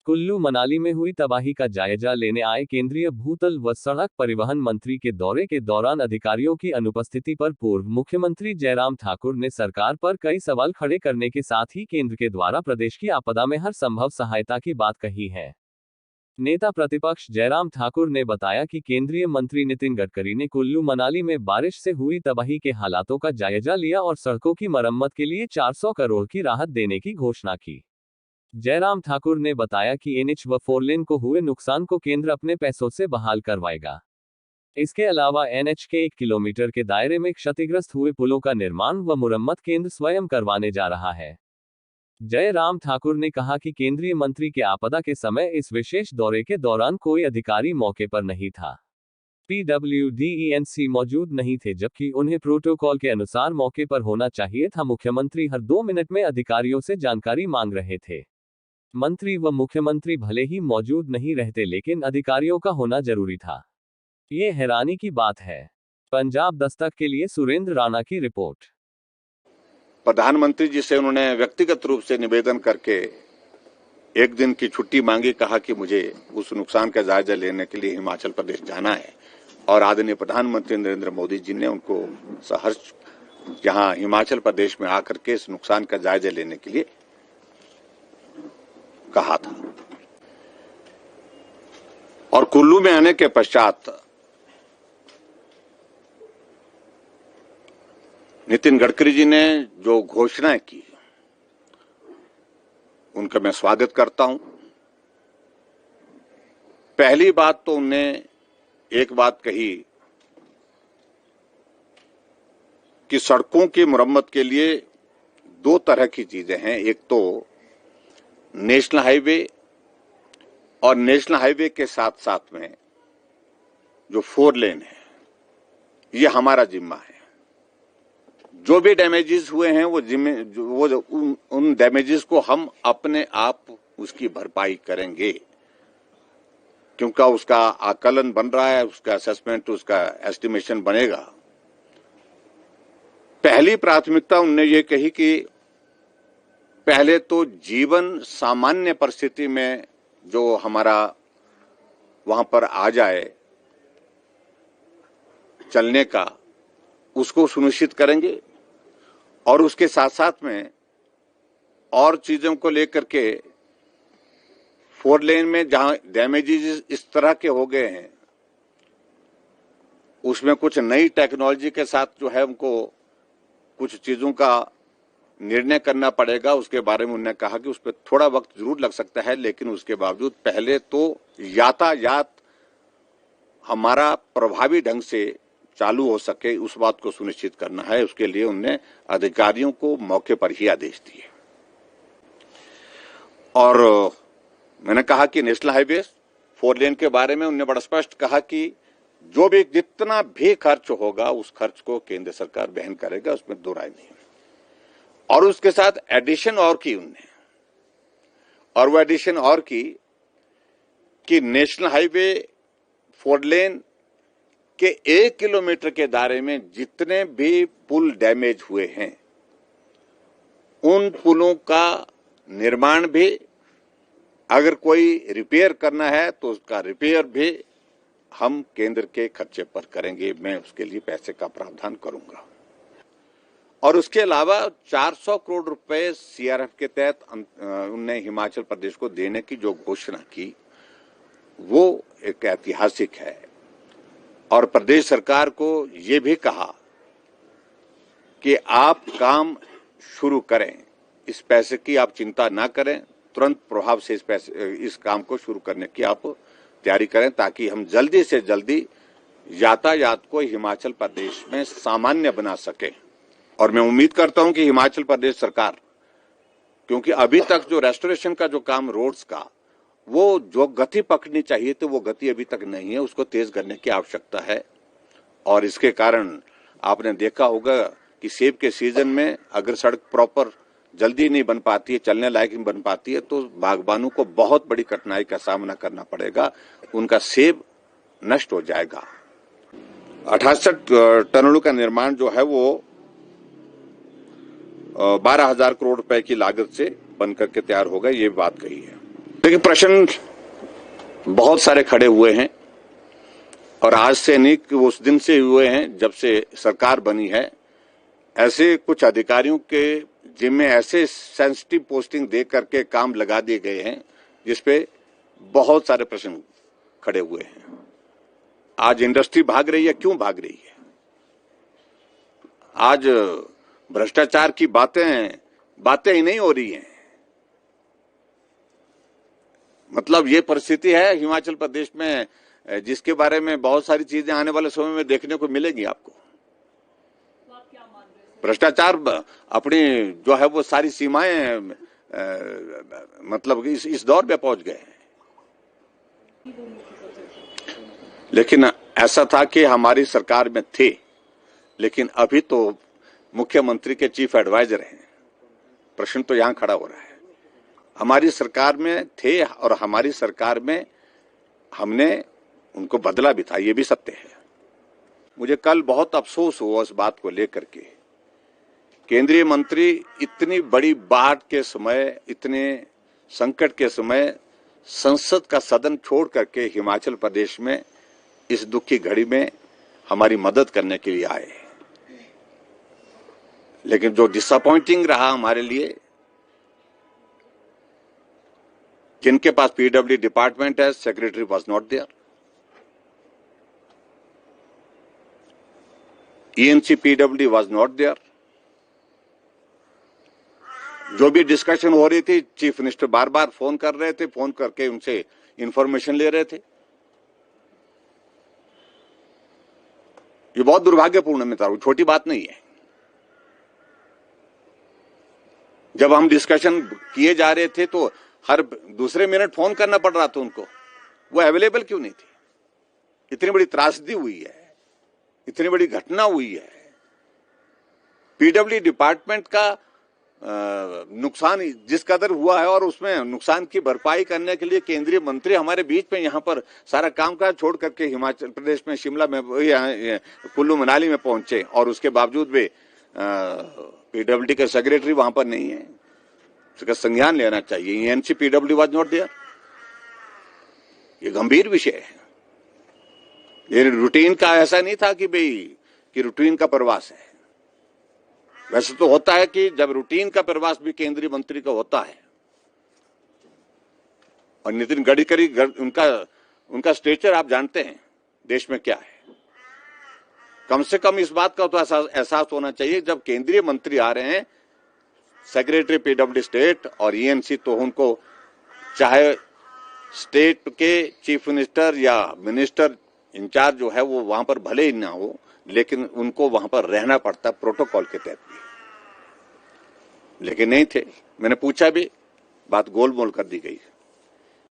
कुल्लू मनाली में हुई तबाही का जायजा लेने आए केंद्रीय भूतल व सड़क परिवहन मंत्री के दौरे के दौरान अधिकारियों की अनुपस्थिति पर पूर्व मुख्यमंत्री जयराम ठाकुर ने सरकार पर कई सवाल खड़े करने के साथ ही केंद्र के द्वारा प्रदेश की आपदा में हर संभव सहायता की बात कही है। नेता प्रतिपक्ष जयराम ठाकुर ने बताया कि केंद्रीय मंत्री नितिन गडकरी ने कुल्लू मनाली में बारिश से हुई तबाही के हालातों का जायजा लिया और सड़कों की मरम्मत के लिए 400 करोड़ की राहत देने की घोषणा की। जयराम ठाकुर ने बताया कि एनएच व 4 लेन को हुए नुकसान को केंद्र अपने पैसों से बहाल करवाएगा। इसके अलावा एनएच के 1 किलोमीटर के दायरे में क्षतिग्रस्त हुए पुलों का निर्माण व मुरम्मत केंद्र स्वयं करवाने जा रहा है। जयराम ठाकुर ने कहा कि केंद्रीय मंत्री के आपदा के समय इस विशेष दौरे के दौरान कोई अधिकारी मौके पर नहीं था। PWDENC मौजूद नहीं थे, जबकि उन्हें प्रोटोकॉल के अनुसार मौके पर होना चाहिए था। मुख्यमंत्री हर 2 मिनट में अधिकारियों से जानकारी मांग रहे थे। मंत्री व मुख्यमंत्री भले ही मौजूद नहीं रहते, लेकिन अधिकारियों का होना जरूरी था। ये हैरानी की बात है। पंजाब दस्तक के लिए सुरेंद्र राणा की रिपोर्ट। प्रधानमंत्री जी से उन्होंने व्यक्तिगत रूप से निवेदन करके एक दिन की छुट्टी मांगी, कहा कि मुझे उस नुकसान का जायजा लेने के लिए हिमाचल प्रदेश जाना है, और आदरणीय प्रधानमंत्री नरेंद्र मोदी जी ने उनको सहर्ष यहाँ हिमाचल प्रदेश में आकर के इस नुकसान का जायजा लेने के लिए कहा था। और कुल्लू में आने के पश्चात नितिन गडकरी जी ने जो घोषणाएं की, उनका मैं स्वागत करता हूं। पहली बात तो उनने एक बात कही कि सड़कों की मरम्मत के लिए 2 तरह की चीजें हैं। एक तो नेशनल हाईवे, और नेशनल हाईवे के साथ साथ में जो 4 लेन है, ये हमारा जिम्मा है। जो भी डैमेजेस हुए हैं वो उन डैमेजेस को हम अपने आप उसकी भरपाई करेंगे, क्योंकि उसका आकलन बन रहा है, उसका असेसमेंट, उसका एस्टिमेशन बनेगा। पहली प्राथमिकता उन्होंने ये कही कि पहले तो जीवन सामान्य परिस्थिति में जो हमारा वहां पर आ जाए चलने का, उसको सुनिश्चित करेंगे, और उसके साथ साथ में और चीजों को लेकर के 4 लेन में जहां डैमेजेस इस तरह के हो गए हैं, उसमें कुछ नई टेक्नोलॉजी के साथ जो है उनको कुछ चीजों का निर्णय करना पड़ेगा। उसके बारे में उन्होंने कहा कि उस पर थोड़ा वक्त जरूर लग सकता है, लेकिन उसके बावजूद पहले तो यातायात हमारा प्रभावी ढंग से चालू हो सके, उस बात को सुनिश्चित करना है। उसके लिए उन्होंने अधिकारियों को मौके पर ही आदेश दिए। और मैंने कहा कि नेशनल हाईवे 4 लेन के बारे में उन्होंने बड़ा स्पष्ट कहा कि जो भी जितना भी खर्च होगा उस खर्च को केंद्र सरकार वहन करेगा, उसमें 2 राय नहीं। और उसके साथ एडिशन और की उन्होंने, और वो एडिशन और की कि नेशनल हाईवे 4 लेन के 1 किलोमीटर के दायरे में जितने भी पुल डैमेज हुए हैं, उन पुलों का निर्माण भी, अगर कोई रिपेयर करना है तो उसका रिपेयर भी हम केंद्र के खर्चे पर करेंगे। मैं उसके लिए पैसे का प्रावधान करूंगा। और उसके अलावा 400 करोड़ रुपए सीआरएफ के तहत उन्होंने हिमाचल प्रदेश को देने की जो घोषणा की, वो एक ऐतिहासिक है। और प्रदेश सरकार को ये भी कहा कि आप काम शुरू करें, इस पैसे की आप चिंता ना करें, तुरंत प्रभाव से इस काम को शुरू करने की आप तैयारी करें, ताकि हम जल्दी से जल्दी यातायात को हिमाचल प्रदेश में सामान्य बना सकें। और मैं उम्मीद करता हूं कि हिमाचल प्रदेश सरकार, क्योंकि अभी तक जो रेस्टोरेशन का जो काम रोड्स का, वो जो गति पकड़नी चाहिए तो वो गति अभी तक नहीं है, उसको तेज करने की आवश्यकता है। और इसके कारण आपने देखा होगा कि सेब के सीजन में अगर सड़क प्रॉपर जल्दी नहीं बन पाती है, चलने लायक नहीं बन पाती है, तो बागबानों को बहुत बड़ी कठिनाई का सामना करना पड़ेगा, उनका सेब नष्ट हो जाएगा। 68 टनलों का निर्माण जो है वो 12,000 करोड़ रुपए की लागत से बनकर के तैयार होगा, ये बात कही है। देखिए, प्रश्न बहुत सारे खड़े हुए हैं और आज से नहीं कि उस दिन से हुए हैं जब से सरकार बनी है। ऐसे कुछ अधिकारियों के जिम्मे ऐसे सेंसिटिव पोस्टिंग दे करके काम लगा दिए गए हैं जिसपे बहुत सारे प्रश्न खड़े हुए हैं। आज इंडस्ट्री भाग रही है, क्यों भाग रही है? आज भ्रष्टाचार की बातें ही नहीं हो रही हैं। मतलब ये परिस्थिति है हिमाचल प्रदेश में, जिसके बारे में बहुत सारी चीजें आने वाले समय में देखने को मिलेगी आपको। भ्रष्टाचार अपनी जो है वो सारी सीमाएं मतलब इस दौर पे पहुंच गए हैं। लेकिन ऐसा था कि हमारी सरकार में थे, लेकिन अभी तो मुख्यमंत्री के चीफ एडवाइजर हैं। प्रश्न तो यहां खड़ा हो रहा है। हमारी सरकार में थे और हमारी सरकार में हमने उनको बदला भी था, ये भी सत्य है। मुझे कल बहुत अफसोस हुआ इस बात को लेकर के। केंद्रीय मंत्री इतनी बड़ी बाढ़ के समय, इतने संकट के समय संसद का सदन छोड़ करके हिमाचल प्रदेश में इस दुख की घड़ी में हमारी मदद करने के लिए आए। लेकिन जो डिसअपॉइंटिंग रहा हमारे लिए, जिनके पास पीडब्ल्यू डिपार्टमेंट है, secretary was not there. ENC PW was not there. जो भी डिस्कशन हो रही थी, चीफ मिनिस्टर बार बार फोन कर रहे थे, फोन करके उनसे इंफॉर्मेशन ले रहे थे। ये बहुत दुर्भाग्यपूर्ण है मित्रों, छोटी बात नहीं है। जब हम डिस्कशन किए जा रहे थे तो हर दूसरे मिनट फोन करना पड़ रहा था उनको। वो अवेलेबल क्यों नहीं थी? इतनी बड़ी त्रासदी हुई है, इतनी बड़ी घटना हुई है। पीडब्ल्यू डिपार्टमेंट का नुकसान जिस कदर हुआ है और उसमें नुकसान की भरपाई करने के लिए केंद्रीय मंत्री हमारे बीच में यहाँ पर सारा कामकाज छोड़ करके हिमाचल प्रदेश में शिमला में कुल्लू मनाली में पहुंचे, और उसके बावजूद भी पीडब्ल्यू के सेक्रेटरी वहां पर नहीं है। इसका संज्ञान लेना चाहिए। ENC PW was not there. ये गंभीर विषय है। ये रूटीन का ऐसा नहीं था कि भाई कि रूटीन का प्रवास है। वैसे तो होता है कि जब रूटीन का प्रवास भी केंद्रीय मंत्री का होता है, और नितिन गडकरी उनका स्टेचर आप जानते हैं देश में क्या है। कम से कम इस बात का तो एहसास होना चाहिए, जब केंद्रीय मंत्री आ रहे हैं, सेक्रेटरी पीडब्ल्यू स्टेट और ईएनसी, तो उनको चाहे स्टेट के चीफ मिनिस्टर या मिनिस्टर इंचार्ज जो है वो वहां पर भले ही ना हो, लेकिन उनको वहां पर रहना पड़ता प्रोटोकॉल के तहत भी। लेकिन नहीं थे। मैंने पूछा भी, बात गोलमोल कर दी गई।